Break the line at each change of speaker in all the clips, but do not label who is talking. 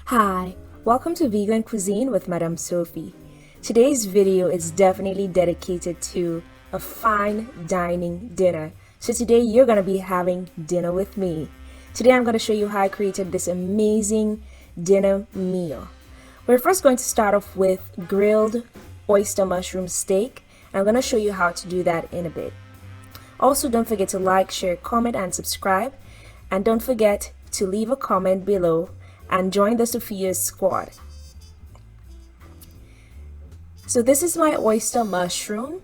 Hi, welcome to Vegan Cuisine with Madame Sophie. Today's video is definitely dedicated to a fine dining dinner. So today you're going to be having dinner with me. Today I'm going to show you how I created this amazing dinner meal. We're first going to start off with grilled oyster mushroom steak. I'm going to show you how to do that in a bit. Also, don't forget to like, share, comment, and subscribe. And don't forget to leave a comment below and join the Sophy-yas squad. So this is my oyster mushroom,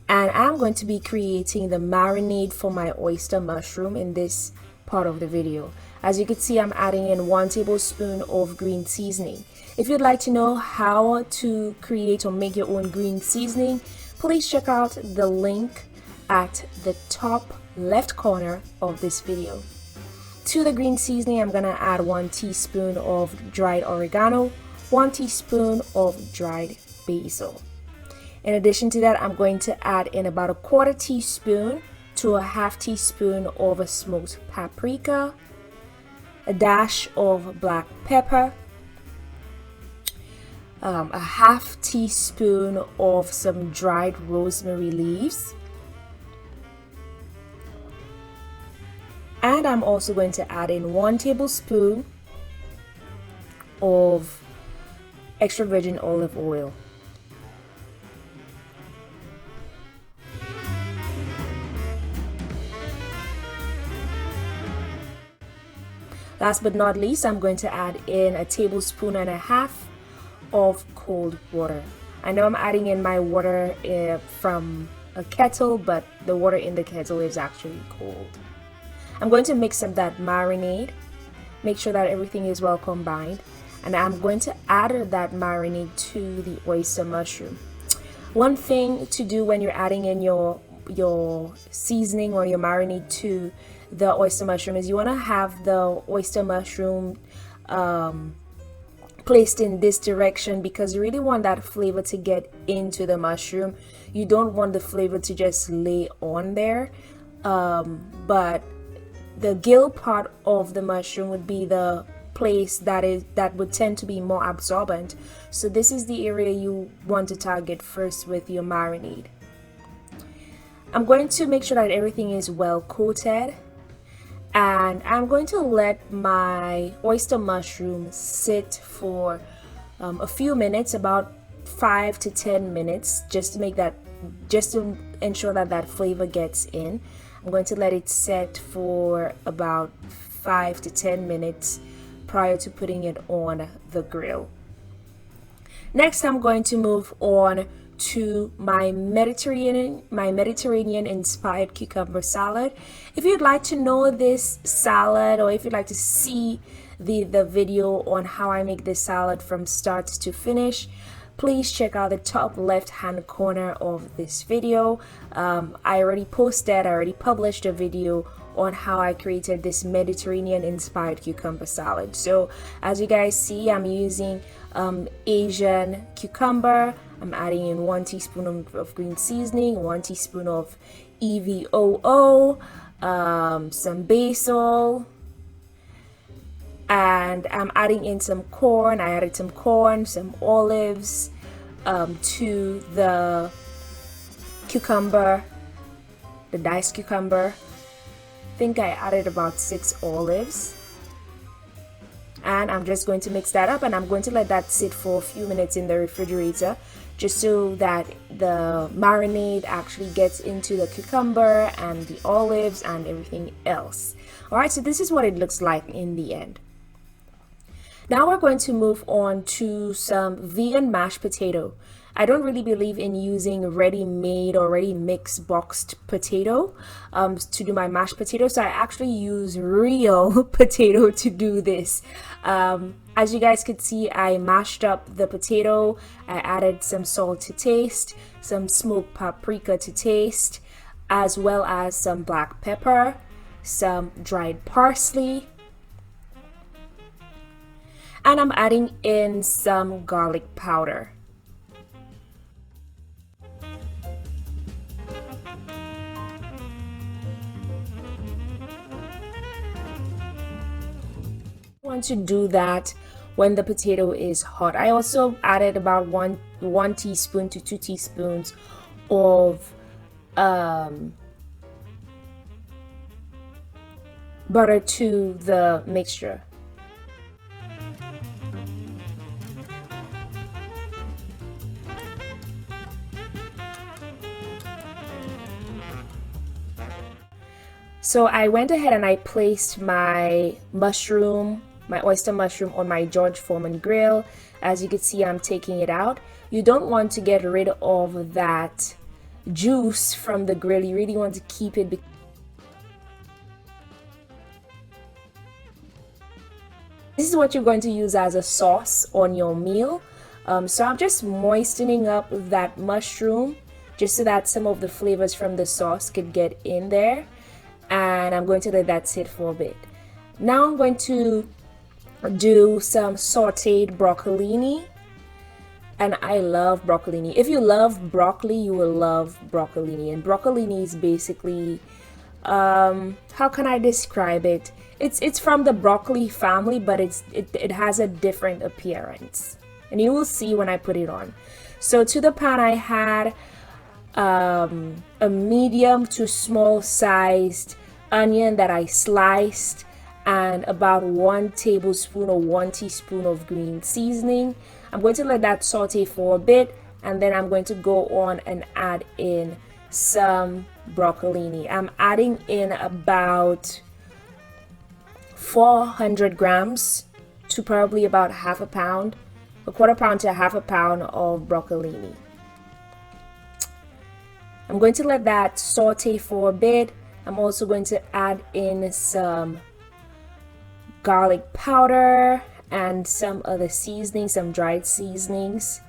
and I'm going to be creating the marinade for my oyster mushroom in this part of the video. As you can see, I'm adding in 1 tablespoon of green seasoning. If you'd like to know how to create or make your own green seasoning, please check out the link at the top left corner of this video. To the green seasoning, I'm gonna add 1 teaspoon of dried oregano, 1 teaspoon of dried basil. In addition to that, I'm going to add in about a 1/4 teaspoon to a 1/2 teaspoon of a smoked paprika, a dash of black pepper, a 1/2 teaspoon of some dried rosemary leaves, and I'm also going to add in 1 tablespoon of extra virgin olive oil. Last but not least, I'm going to add in 1.5 tablespoons of cold water. I know I'm adding in my water from a kettle, but the water in the kettle is actually cold. I'm going to mix up that marinade, make sure that everything is well combined, and I'm going to add that marinade to the oyster mushroom. One thing to do when you're adding in your seasoning or your marinade to the oyster mushroom is you want to have the oyster mushroom placed in this direction, because you really want that flavor to get into the mushroom. You don't want the flavor to just lay on there, but the gill part of the mushroom would be the place that would tend to be more absorbent. So this is the area you want to target first with your marinade. I'm going to make sure that everything is well coated, and I'm going to let my oyster mushroom sit for a few minutes, about 5 to 10 minutes, just to ensure that that flavor gets in. I'm going to let it set for about 5 to 10 minutes prior to putting it on the grill. Next, I'm going to move on to my Mediterranean inspired cucumber salad. If you'd like to know this salad, or if you'd like to see the video on how I make this salad from start to finish, please check out the top left hand corner of this video. I already published a video on how I created this Mediterranean inspired cucumber salad. So as you guys see, I'm using Asian cucumber. I'm adding in 1 teaspoon of green seasoning, 1 teaspoon of EVOO, some basil, and I'm adding in some corn. I added some corn, some olives to the cucumber, the diced cucumber. I think I added about 6 olives, and I'm just going to mix that up, and I'm going to let that sit for a few minutes in the refrigerator, just so that the marinade actually gets into the cucumber and the olives and everything else. Alright, so this is what it looks like in the end. Now we're going to move on to some vegan mashed potato. I don't really believe in using ready-made or ready-mixed boxed potato to do my mashed potato, so I actually use real potato to do this. As you guys could see, I mashed up the potato. I added some salt to taste, some smoked paprika to taste, as well as some black pepper, some dried parsley, and I'm adding in some garlic powder. I want to do that when the potato is hot. I also added about one teaspoon to 2 teaspoons of butter to the mixture. So I went ahead and I placed my oyster mushroom on my George Foreman grill. As you can see, I'm taking it out. You don't want to get rid of that juice from the grill. You really want to keep it. This is what you're going to use as a sauce on your meal. So I'm just moistening up that mushroom just so that some of the flavors from the sauce could get in there. And I'm going to let that sit for a bit. Now I'm going to do some sauteed broccolini. And I love broccolini. If you love broccoli, you will love broccolini. And broccolini is basically, how can I describe it? It's from the broccoli family, but it has a different appearance. And you will see when I put it on. So to the pan I had a medium to small sized onion that I sliced, and about 1 tablespoon or 1 teaspoon of green seasoning. I'm going to let that saute for a bit, and then I'm going to go on and add in some broccolini. I'm adding in about 400 grams to probably about half a pound, a quarter pound to half a pound of broccolini. I'm going to let that saute for a bit. I'm also going to add in some garlic powder and some other seasonings, some dried seasonings.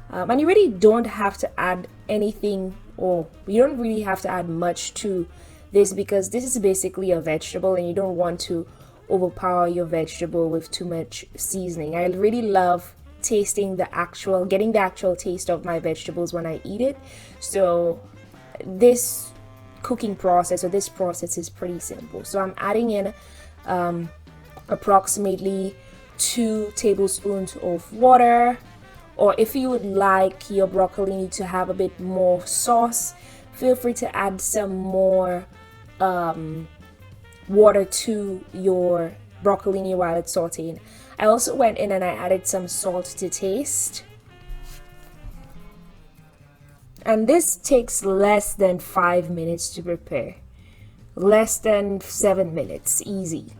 And you really don't have to add anything, or you don't really have to add much to this, because this is basically a vegetable and you don't want to overpower your vegetable with too much seasoning. I really love getting the actual taste of my vegetables when I eat it. So this cooking process, or this process, is pretty simple. So I'm adding in approximately 2 tablespoons of water, or if you would like your broccolini to have a bit more sauce, feel free to add some more water to your broccolini while it's sauteing. I also went in and I added some salt to taste. And this takes less than 5 minutes to prepare. Less than 7 minutes, easy.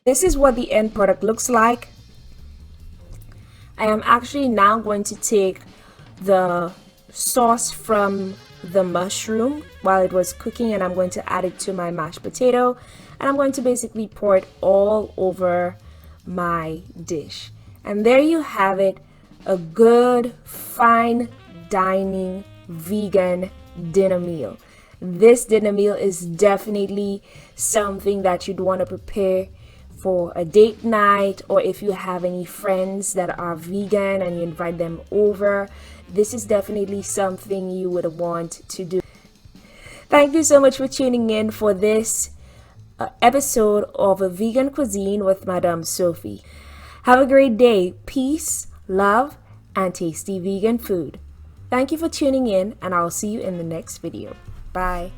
This is what the end product looks like. I am actually now going to take the sauce from the mushroom while it was cooking, and I'm going to add it to my mashed potato, and I'm going to basically pour it all over my dish. And there you have it, a good fine dining vegan dinner meal. This dinner meal is definitely something that you'd want to prepare for a date night, or if you have any friends that are vegan and you invite them over. This is definitely something you would want to do. Thank you so much for tuning in for this episode of A Vegan Cuisine with Madame Sophie. Have a great day. Peace, love, and tasty vegan food. Thank you for tuning in, and I'll see you in the next video. Bye.